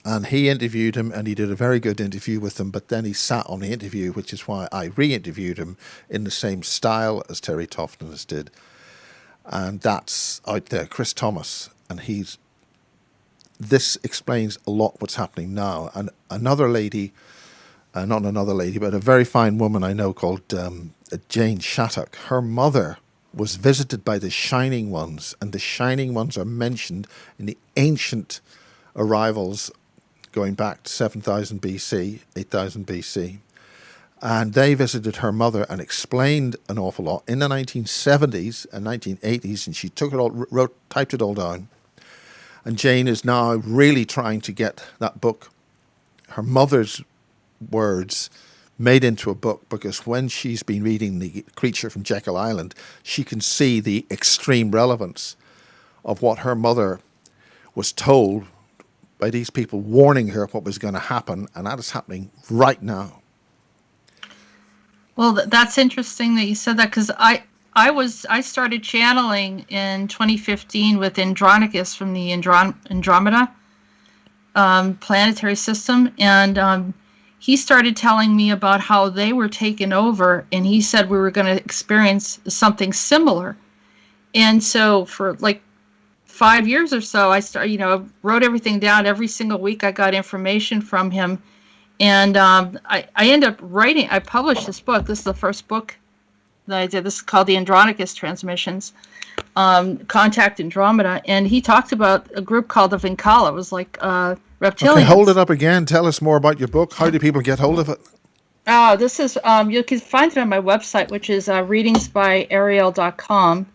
And he interviewed him, and he did a very good interview with him, but then he sat on the interview, which is why I re-interviewed him in the same style as Terje Toftnes did. And that's out there, Chris Thomas. And this explains a lot what's happening now. And another lady, not another lady, but a very fine woman I know called Jane Shattuck, her mother was visited by the Shining Ones, and the Shining Ones are mentioned in the ancient arrivals going back to 7,000 BC, 8,000 BC. And they visited her mother and explained an awful lot in the 1970s and 1980s, and she took it all, typed it all down. And Jane is now really trying to get that book, her mother's words, made into a book, because when she's been reading The Creature from Jekyll Island, she can see the extreme relevance of what her mother was told by these people warning her what was going to happen, and that is happening right now. Well, that's interesting that you said that, because I started channeling in 2015 with Andronicus from the Andromeda planetary system, and he started telling me about how they were taken over, and he said we were going to experience something similar. And so for like 5 years or so, I wrote everything down. Every single week I got information from him. And I ended up writing, I published this book. This is the first book that I did. This is called The Andronicus Transmissions, Contact Andromeda. And he talked about a group called the Vincala. It was like reptilians. Okay, hold it up again. Tell us more about your book. How do people get hold of it? Oh, this is, you can find it on my website, which is readingsbyarael.com.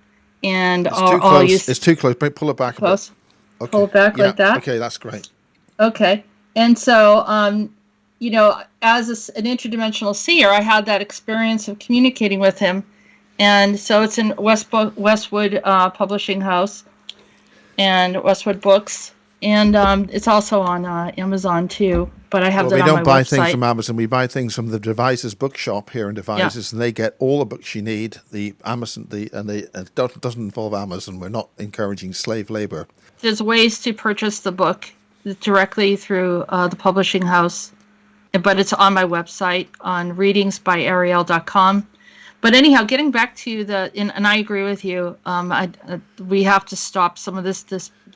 And it's too close. Pull it back close. A bit. Okay. Pull it back like that. Okay, that's great. Okay. And so, as an interdimensional seer, I had that experience of communicating with him. And so it's in Westwood Publishing House and Westwood Books. And it's also on Amazon, too. But I have that on my website. We don't buy things from Amazon. We buy things from the Devices bookshop here in Devices, and they get all the books you need. The Amazon, it doesn't involve Amazon. We're not encouraging slave labor. There's ways to purchase the book directly through the publishing house, but it's on my website on readingsbyarael.com. But anyhow, getting back to and I agree with you. We have to stop some of this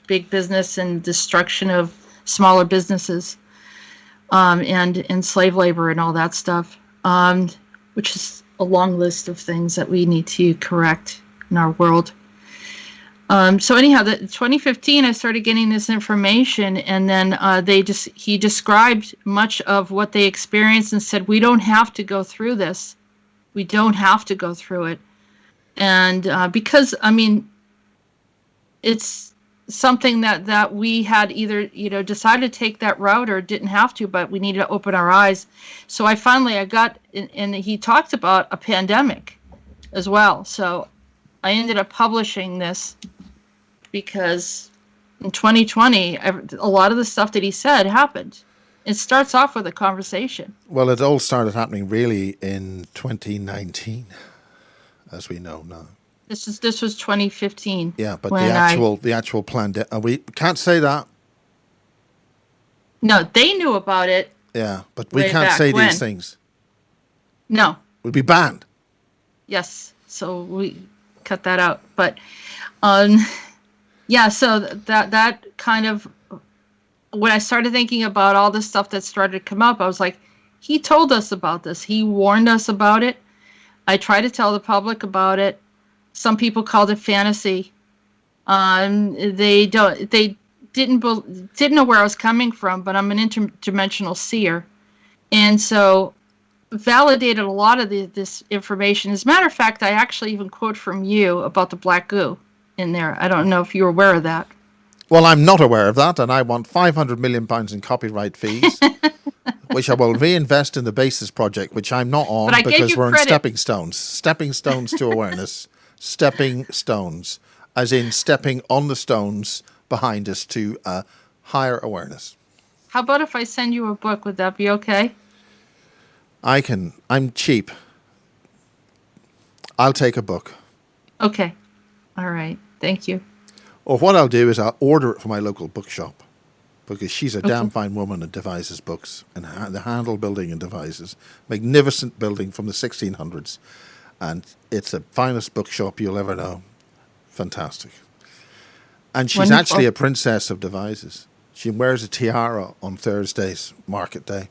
big business and destruction of smaller businesses, and slave labor and all that stuff, which is a long list of things that we need to correct in our world. So anyhow, 2015, I started getting this information, and then he described much of what they experienced and said, we don't have to go through this. We don't have to go through it. And because, it's something that we had either, decided to take that route or didn't have to, but we needed to open our eyes. So I got, and he talked about a pandemic as well. So I ended up publishing this because in 2020, a lot of the stuff that he said happened. It starts off with a conversation. Well, it all started happening really in 2019, as we know now. This was 2015. Yeah, but the actual plan, we can't say that. No, they knew about it. Yeah, but we can't say these things. No. We'd be banned. Yes, so we cut that out. But, yeah, so that kind of, when I started thinking about all the stuff that started to come up, I was like, he told us about this. He warned us about it. I try to tell the public about it. Some people called it fantasy. They didn't know where I was coming from, but I'm an interdimensional seer, and so validated a lot of this information. As a matter of fact, I actually even quote from you about the black goo in there. I don't know if you were aware of that. Well, I'm not aware of that, and I want £500 million in copyright fees, which I will reinvest in the Basis Project, which I'm not on because we're in stepping stones. Stepping stones to awareness. Stepping stones, as in stepping on the stones behind us to higher awareness. How about if I send you a book? Would that be okay? I'm cheap. I'll take a book. Okay. All right. Thank you. Or what I'll do is I'll order it from my local bookshop, because she's a damn fine woman and devises books, and the Handel building and devises. Magnificent building from the 1600s. And it's the finest bookshop you'll ever know. Fantastic. And she's Wonderful. Actually a princess of devices. She wears a tiara on Thursdays, market day.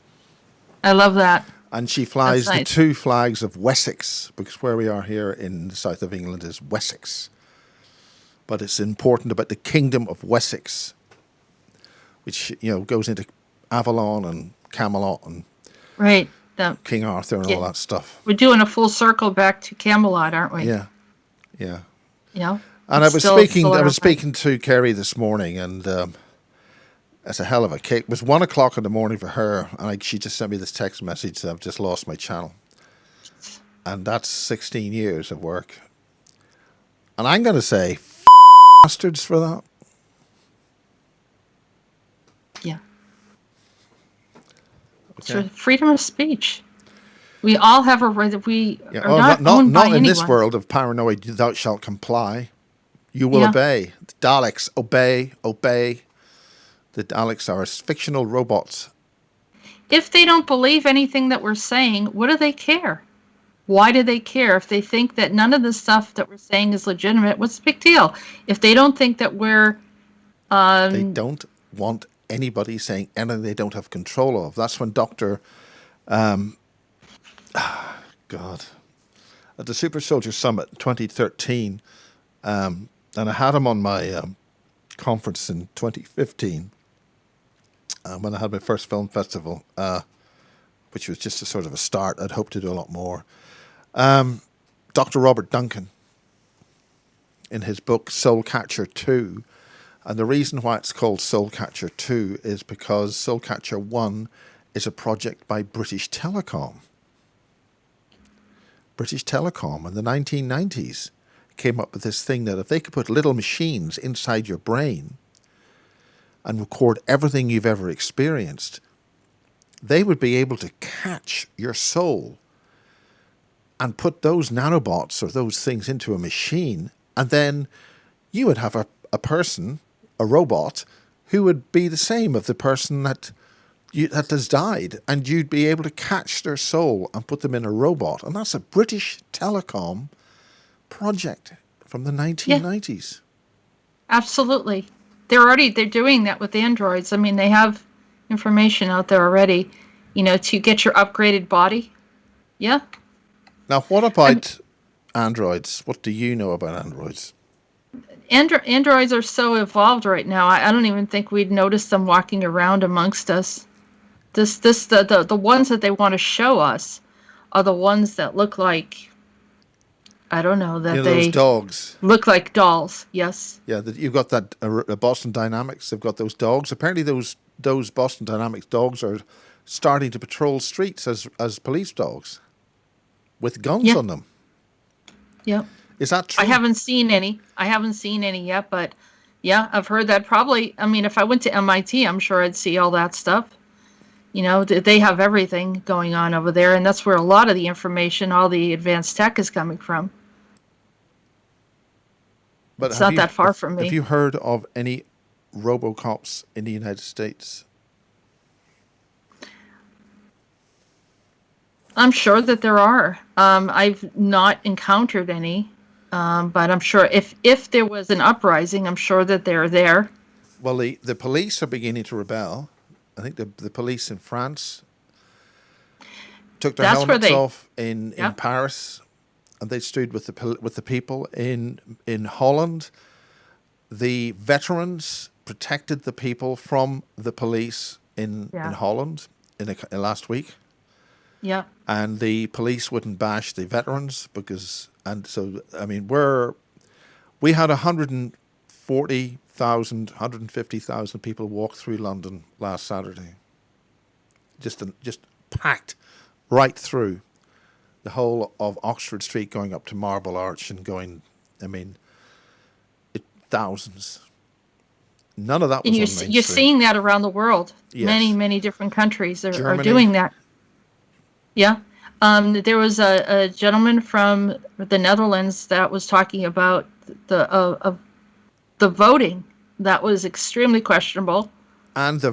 I love that. And she flies That's the nice. 2 flags of Wessex, because where we are here in the south of England is Wessex. But it's important about the kingdom of Wessex, which, goes into Avalon and Camelot and Right. King Arthur and all that stuff. We're doing a full circle back to Camelot, aren't we? Yeah. And I was speaking to Kerry this morning, and that's a hell of a kick. It was 1 o'clock in the morning for her, and she just sent me this text message that I've just lost my channel. And that's 16 years of work. And I'm going to say, bastards for that. Yeah. Okay. It's freedom of speech. We all have a right. We are not not owned by in anyone. this world of paranoid. Thou shalt comply. You will obey. The Daleks obey. The Daleks are fictional robots. If they don't believe anything that we're saying, what do they care? Why do they care? If they think that none of the stuff that we're saying is legitimate, what's the big deal? If they don't think that we're... they don't want anybody saying anything they don't have control of. That's when Dr. God. At the Super Soldier Summit 2013, and I had him on my conference in 2015, when I had my first film festival, which was just a sort of a start. I'd hoped to do a lot more. Dr. Robert Duncan, in his book Soul Catcher 2, and the reason why it's called Soul Catcher 2 is because Soul Catcher 1 is a project by British Telecom. British Telecom in the 1990s came up with this thing that if they could put little machines inside your brain and record everything you've ever experienced, they would be able to catch your soul and put those nanobots or those things into a machine, and then you would have a person, a robot, who would be the same of the person that has died, and you'd be able to catch their soul and put them in a robot. And that's a British Telecom project from the 1990s. Yeah, absolutely. They're doing that with androids. I mean, they have information out there already, to get your upgraded body. Yeah. Now, what about androids? What do you know about androids? Androids are so evolved right now. I don't even think we'd notice them walking around amongst us. The ones that they want to show us are the ones that look like, I don't know, that those dogs look like dolls. Yes. Yeah, you've got that Boston Dynamics. They've got those dogs. Apparently, those Boston Dynamics dogs are starting to patrol streets as police dogs with guns on them. Yep. Is that true? I haven't seen any yet, but yeah, I've heard that. Probably, I mean, if I went to MIT, I'm sure I'd see all that stuff. They have everything going on over there, and that's where a lot of the information, all the advanced tech is coming from. But it's not that far from me. Have you heard of any RoboCops in the United States? I'm sure that there are. I've not encountered any, but I'm sure if there was an uprising, I'm sure that they're there. Well, the police are beginning to rebel. I think the police in France took their helmets off in Paris and they stood with the people in Holland. The veterans protected the people from the police in Yeah. Holland in last week, Yeah. and the police wouldn't bash the veterans we had 150,000 people walk through London last Saturday. Just packed right through the whole of Oxford Street, going up to Marble Arch and going. Thousands. None of that And was on Main you're Street. seeing that around the world. Yes. Many different countries are Germany. doing that. Yeah. There was a gentleman from the Netherlands that was talking about the voting that was extremely questionable. And the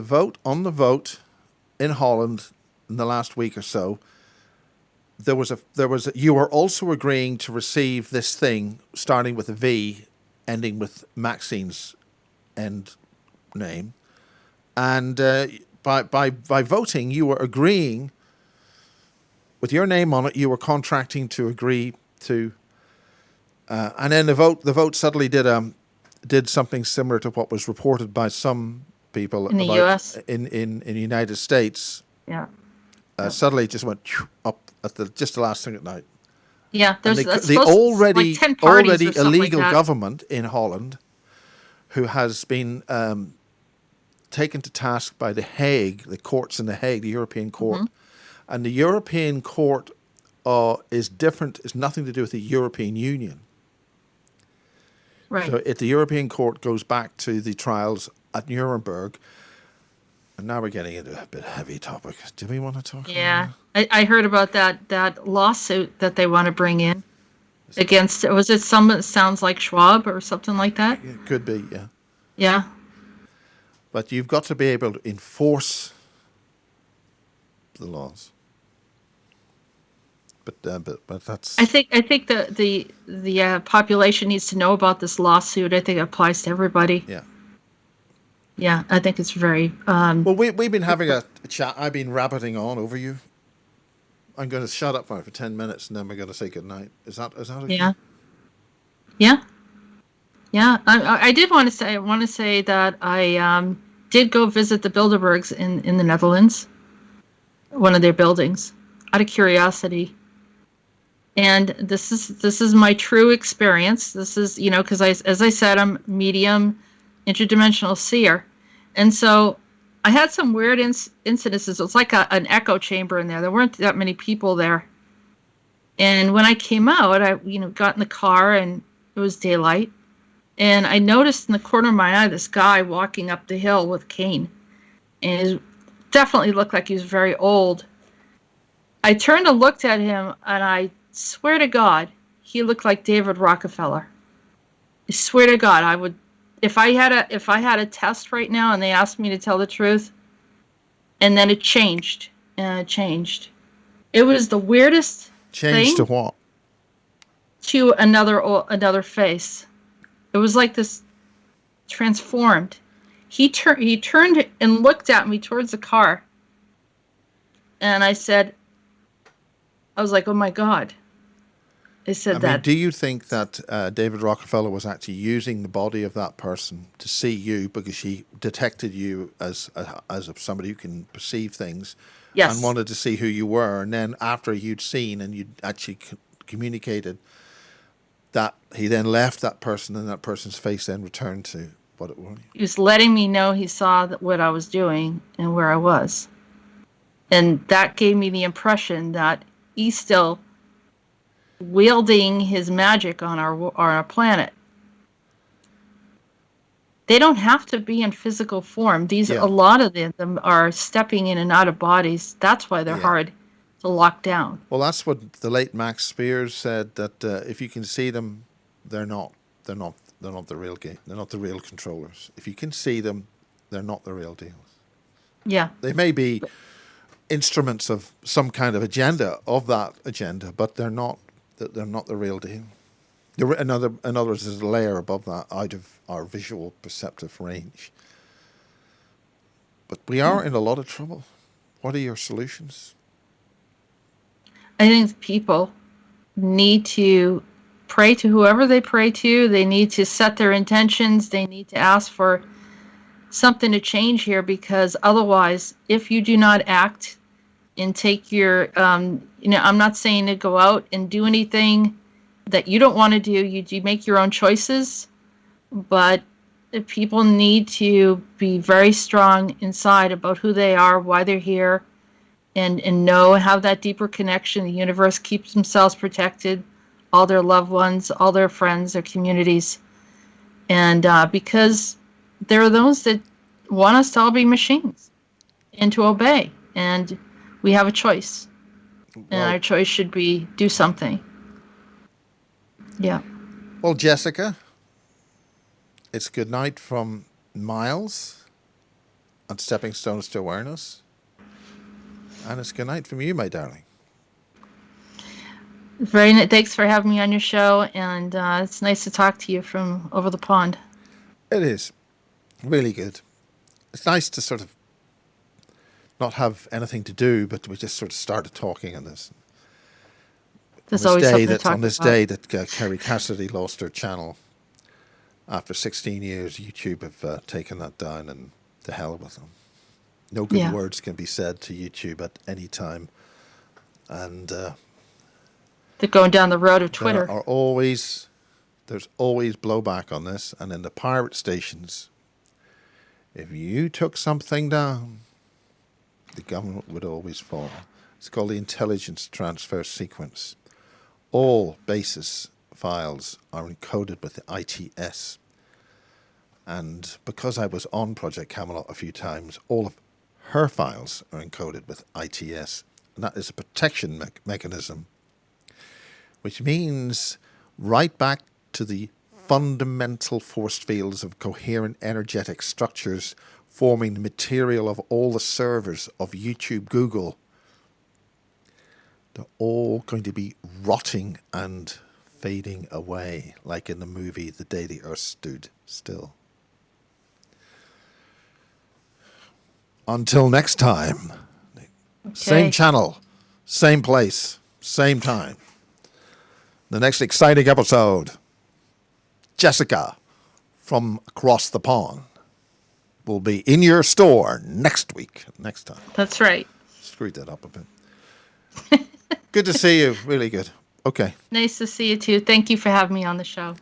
vote in Holland in the last week or so, you were also agreeing to receive this thing starting with a V, ending with Maxine's end name, and by voting, you were agreeing with your name on it. You were contracting to agree to, and then the vote suddenly did something similar to what was reported by some people in the U.S. in the United States. Yeah. Suddenly, it just went up at the last thing at night. Yeah, there's the already like 10 parties or something illegal like that. government in Holland, who has been taken to task by the Hague, the courts in the Hague, the European Court, and the European Court is different. It's nothing to do with the European Union. Right. So if the European Court goes back to the trials at Nuremberg. And now we're getting into a bit heavy topic. Do we want to talk about that? I heard about that lawsuit that they want to bring in against, was it someone sounds like Schwab or something like that? It could be, yeah. Yeah. But you've got to be able to enforce the laws. But that's. I think the population needs to know about this lawsuit. I think it applies to everybody. Yeah. Yeah, I think it's very. Well, we've been having a chat. I've been rabbiting on over you. I'm going to shut up for 10 minutes, and then we're going to say goodnight. Is that okay? Yeah. Yeah. Yeah. I did want to say. I want to say that I did go visit the Bilderbergs in the Netherlands, one of their buildings, out of curiosity. And this is my true experience. This is, because as I said, I'm medium, interdimensional seer. And so I had some weird incidences. It was like an echo chamber in there. There weren't that many people there. And when I came out, I got in the car and it was daylight. And I noticed in the corner of my eye this guy walking up the hill with a cane. And he definitely looked like he was very old. I turned and looked at him, and I swear to God, he looked like David Rockefeller. I swear to God, I would. If I had a test right now and they asked me to tell the truth, and then it changed, and it changed. It was the weirdest Changed thing. to what? To another face. It was like this transformed. He turned and looked at me towards the car, and I was like, oh my God. They said that. Do you think that David Rockefeller was actually using the body of that person to see you because she detected you as somebody who can perceive things, yes, and wanted to see who you were, and then after you'd seen and you'd actually communicated that, he then left that person, and that person's face then returned to what it was? He was letting me know he saw what I was doing and where I was, and that gave me the impression that he's still wielding his magic on our planet. They don't have to be in physical form. A lot of them are stepping in and out of bodies. That's why they're hard to lock down. Well, that's what the late Max Spears said, that if you can see them, they're not the real game. They're not the real controllers. If you can see them, they're not the real deal. Yeah. They may be instruments of some kind of agenda, but they're not the real deal. In other words, there's a layer above that, out of our visual perceptive range. But we are in a lot of trouble. What are your solutions? I think people need to pray to whoever they pray to. They need to set their intentions. They need to ask for something to change here, because otherwise, if you do not act and take your, I'm not saying to go out and do anything that you don't want to do. You make your own choices, but people need to be very strong inside about who they are, why they're here, and know, have that deeper connection. The universe keeps themselves protected, all their loved ones, all their friends, their communities. And because there are those that want us to all be machines and to obey. And we have a choice. And our choice should be do something. Yeah. Well, Jessica, it's good night from Miles on Stepping Stones to Awareness. And it's good night from you, my darling. Thanks for having me on your show. And it's nice to talk to you from over the pond. It is. Really good. It's nice to sort of not have anything to do, but we just sort of started talking on this. There's always something to talk about. On this day that Kerry Cassidy lost her channel, after 16 years, YouTube have taken that down, and to hell with them. No good words can be said to YouTube at any time. And they're going down the road of Twitter. There's always blowback on this. And in the pirate stations, if you took something down, the government would always fall. It's called the intelligence transfer sequence. All basis files are encoded with the ITS. And because I was on Project Camelot a few times, all of her files are encoded with ITS. And that is a protection mechanism, which means right back to the fundamental force fields of coherent energetic structures forming the material of all the servers of YouTube, Google. They're all going to be rotting and fading away, like in the movie The Day the Earth Stood Still. Until next time, same channel, same place, same time. The next exciting episode, Jessica from across the pond, will be in your store next time. That's right. Screwed that up a bit. Good to see you. Really good. Okay. Nice to see you too. Thank you for having me on the show.